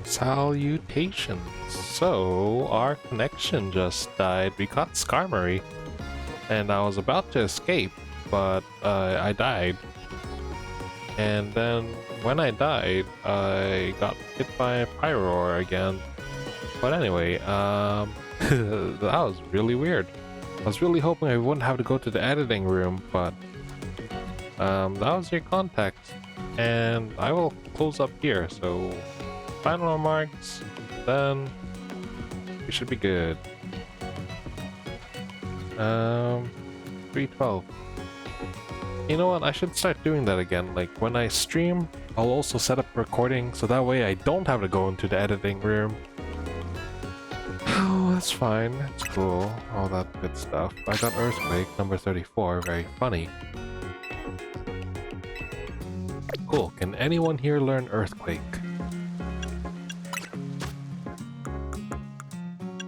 Salutations. So, our connection just died. We got Skarmory, and I was about to escape, but I died. And then when I died, I got hit by a Pyroar again. But anyway, that was really weird. I was really hoping I wouldn't have to go to the editing room, but that was your contact. And I will close up here, so final remarks, then we should be good. 312. You know what, I should start doing that again. Like when I stream, I'll also set up recording so that way I don't have to go into the editing room. Oh, that's fine, that's cool, all that good stuff. I got Earthquake, number 34, very funny. Cool, can anyone here learn Earthquake?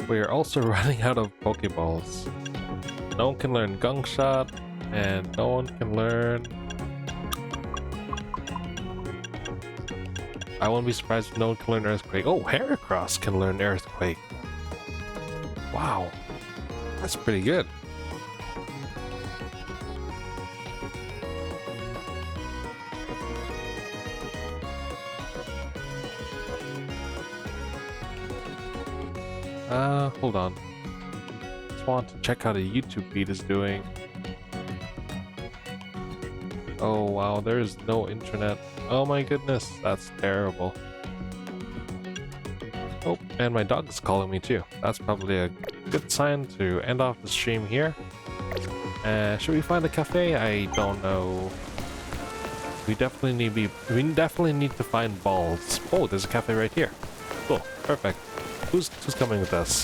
We are also running out of Pokeballs. No one can learn Gunk Shot, and no one can learn... I won't be surprised if no one can learn Earthquake. Oh, Heracross can learn Earthquake. Wow, that's pretty good. Hold on. Just want to check how the YouTube feed is doing. Oh wow, there is no internet. Oh my goodness, that's terrible. Oh, and my dog's calling me too. That's probably a good sign to end off the stream here. Should we find a cafe? I don't know. We definitely need to find balls. Oh, there's a cafe right here. Cool, perfect. Who's coming with us?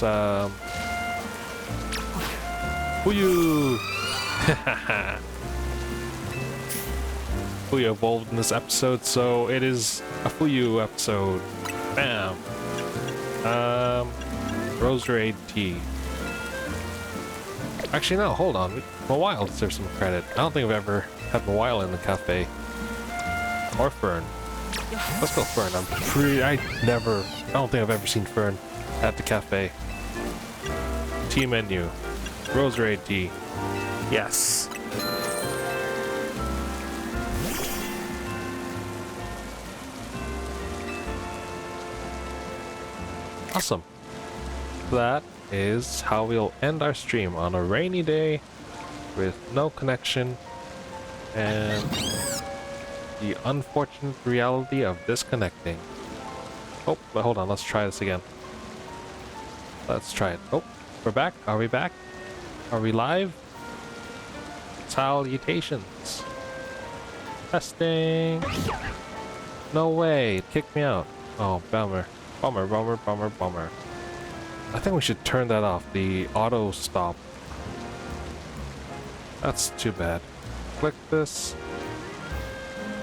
Fuyu! Fuyu evolved in this episode, so it is a Fuyu episode. Bam! Roserade tea. Actually, no, hold on. Mawile deserves some credit. I don't think I've ever had Mawile in the cafe. Or Fern. Let's go Fern. I don't think I've ever seen Fern at the cafe. Tea menu. Roserade tea. Yes. Awesome. That is how we'll end our stream on a rainy day with no connection and the unfortunate reality of disconnecting. Oh, but hold on, let's try this again. Let's try it. Oh, we're back. Are we back? Are we live? Salutations. Testing. No way, it kicked me out. Oh, bummer. Bummer, bummer, bummer, bummer. I think we should turn that off, the auto stop. That's too bad. Click this.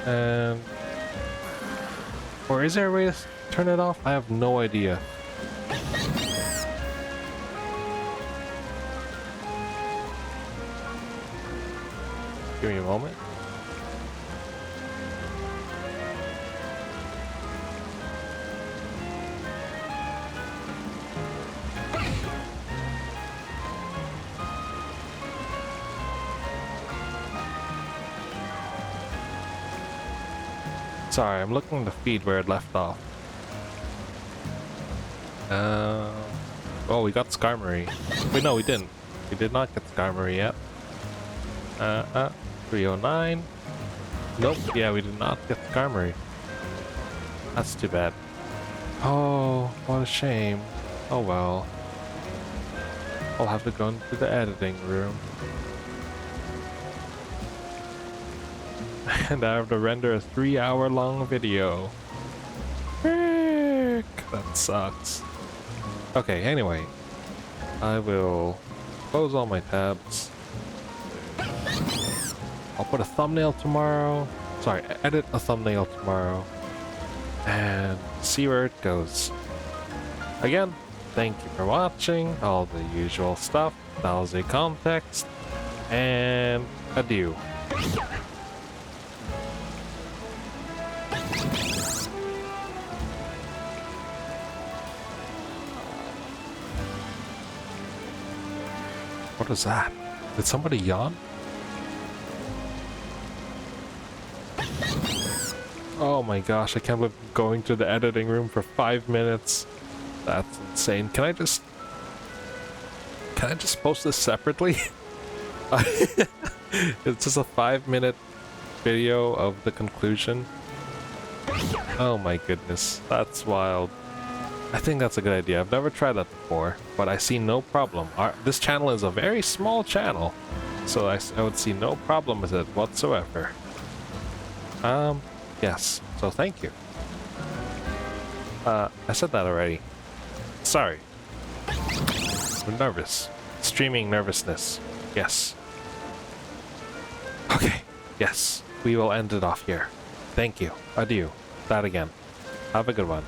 And... or is there a way to turn it off? I have no idea. Give me a moment. Sorry, I'm looking at the feed where it left off. Oh, we got Skarmory. Wait, no, we didn't. We did not get Skarmory yet. 309. Nope, yeah, we did not get Skarmory. That's too bad. Oh, what a shame. Oh well. I'll have to go into the editing room. And I have to render a 3-hour-long video. Frick, that sucks. Okay, anyway. I will close all my tabs. I'll put a thumbnail tomorrow. Sorry, edit a thumbnail tomorrow. And see where it goes. Again, thank you for watching. All the usual stuff. That was a Contxt. And adieu. What is that? Did somebody yawn? Oh my gosh, I can't believe I'm going to the editing room for 5 minutes. That's insane. Can I just post this separately? It's just a 5-minute video of the conclusion. Oh my goodness, that's wild. I think that's a good idea. I've never tried that before, but I see no problem. This channel is a very small channel, so I would see no problem with it whatsoever. Yes, so thank you. I said that already. Sorry. I'm nervous. Streaming nervousness. Yes. Okay, yes. We will end it off here. Thank you. Adieu. That again. Have a good one.